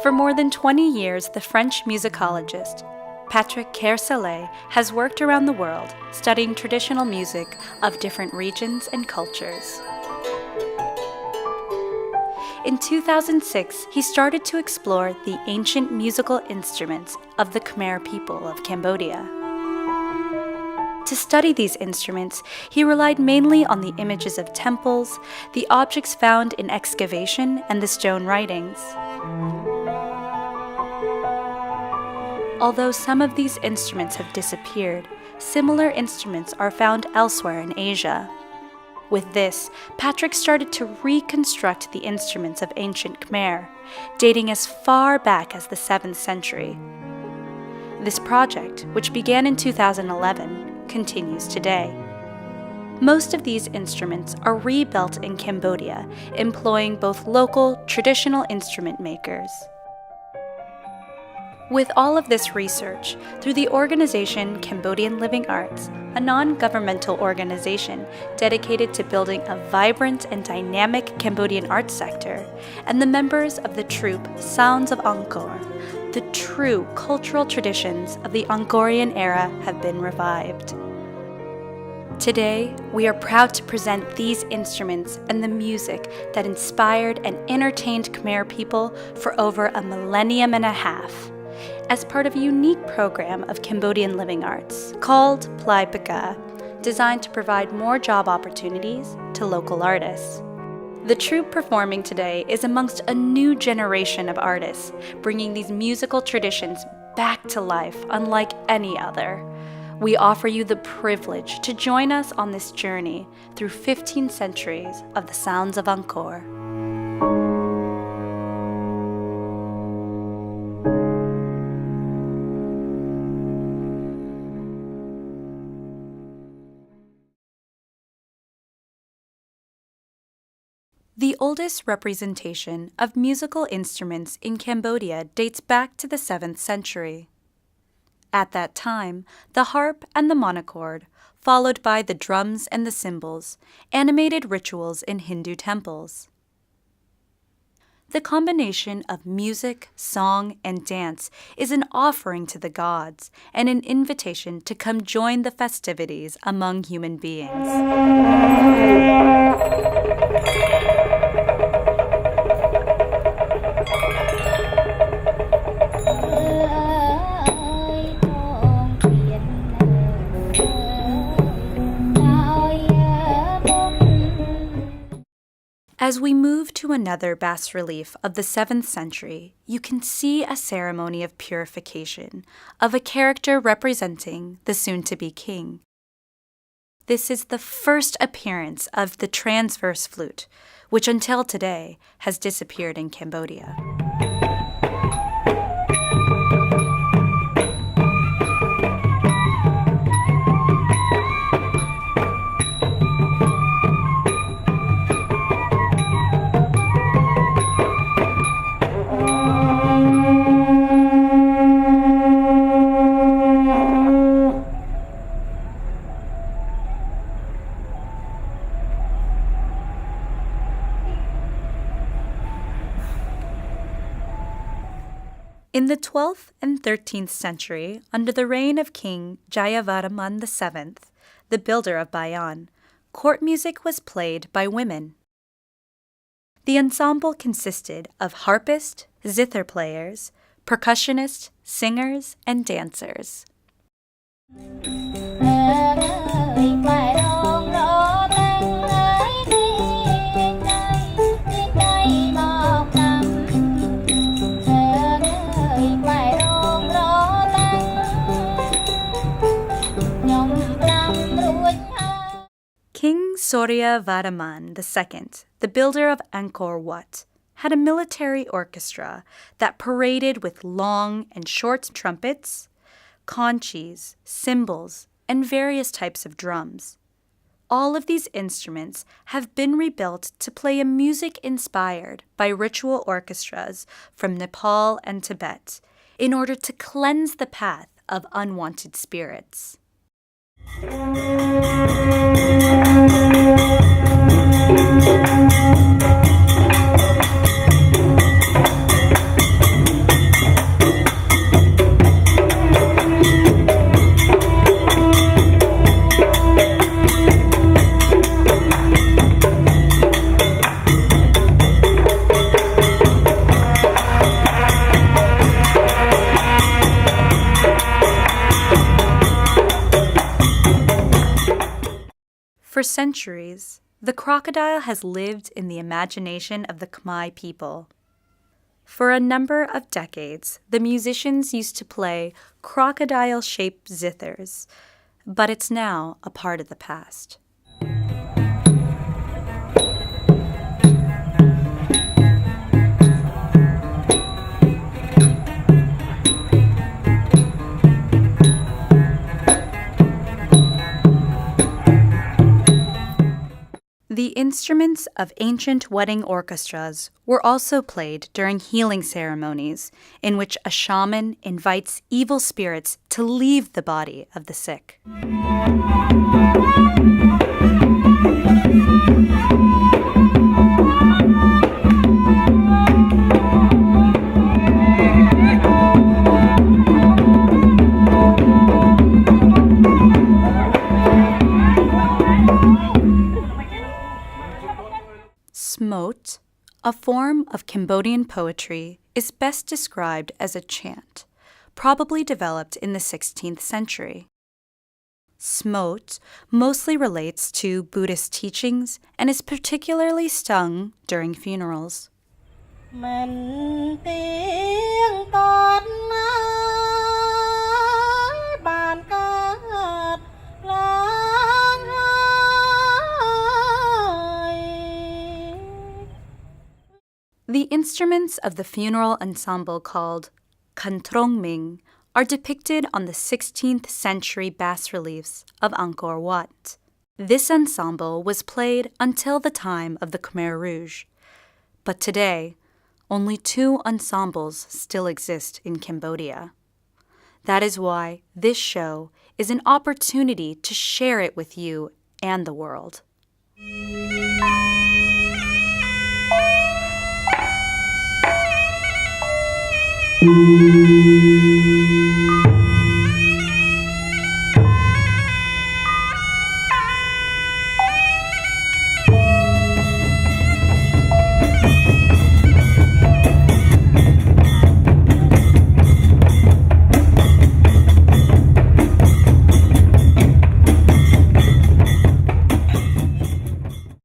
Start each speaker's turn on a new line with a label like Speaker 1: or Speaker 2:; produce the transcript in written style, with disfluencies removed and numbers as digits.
Speaker 1: For more than 20 years, the French musicologist Patrick Kersalé has worked around the world studying traditional music of different regions and cultures. In 2006, he started to explore the ancient musical instruments of the Khmer people of Cambodia. To study these instruments, he relied mainly on the images of temples, the objects found in excavation, and the stone writings. Although some of these instruments have disappeared, similar instruments are found elsewhere in Asia. With this, Patrick started to reconstruct the instruments of ancient Khmer, dating as far back as the 7th century. This project, which began in 2011, continues today. Most of these instruments are rebuilt in Cambodia, employing both local, traditional instrument makers. With all of this research, through the organization Cambodian Living Arts, a non-governmental organization dedicated to building a vibrant and dynamic Cambodian arts sector, and the members of the troupe Sounds of Angkor, the true cultural traditions of the Angkorian era have been revived. Today, we are proud to present these instruments and the music that inspired and entertained Khmer people for over a millennium and a half, as part of a unique program of Cambodian Living Arts called Plai Pika, designed to provide more job opportunities to local artists. The troupe performing today is amongst a new generation of artists, bringing these musical traditions back to life unlike any other. We offer you the privilege to join us on this journey through 15 centuries of the sounds of Angkor. The oldest representation of musical instruments in Cambodia dates back to the 7th century. At that time, the harp and the monochord, followed by the drums and the cymbals, animated rituals in Hindu temples. The combination of music, song, and dance is an offering to the gods and an invitation to come join the festivities among human beings. As we move to another bas-relief of the 7th century, you can see a ceremony of purification of a character representing the soon-to-be king. This is the first appearance of the transverse flute, which until today has disappeared in Cambodia. In the 12th and 13th century, under the reign of King Jayavarman VII, the builder of Bayan, court music was played by women. The ensemble consisted of harpists, zither players, percussionists, singers, and dancers. King Surya Varman II, the builder of Angkor Wat, had a military orchestra that paraded with long and short trumpets, conchis, cymbals, and various types of drums. All of these instruments have been rebuilt to play a music inspired by ritual orchestras from Nepal and Tibet in order to cleanse the path of unwanted spirits. For centuries, the crocodile has lived in the imagination of the Khmer people. For a number of decades, the musicians used to play crocodile-shaped zithers, but it's now a part of the past. The instruments of ancient wedding orchestras were also played during healing ceremonies, in which a shaman invites evil spirits to leave the body of the sick. Smote, a form of Cambodian poetry, is best described as a chant, probably developed in the 16th century. Smote mostly relates to Buddhist teachings and is particularly sung during funerals. The instruments of the funeral ensemble called Kantrongming are depicted on the 16th century bas-reliefs of Angkor Wat. This ensemble was played until the time of the Khmer Rouge, but today, only 2 ensembles still exist in Cambodia. That is why this show is an opportunity to share it with you and the world.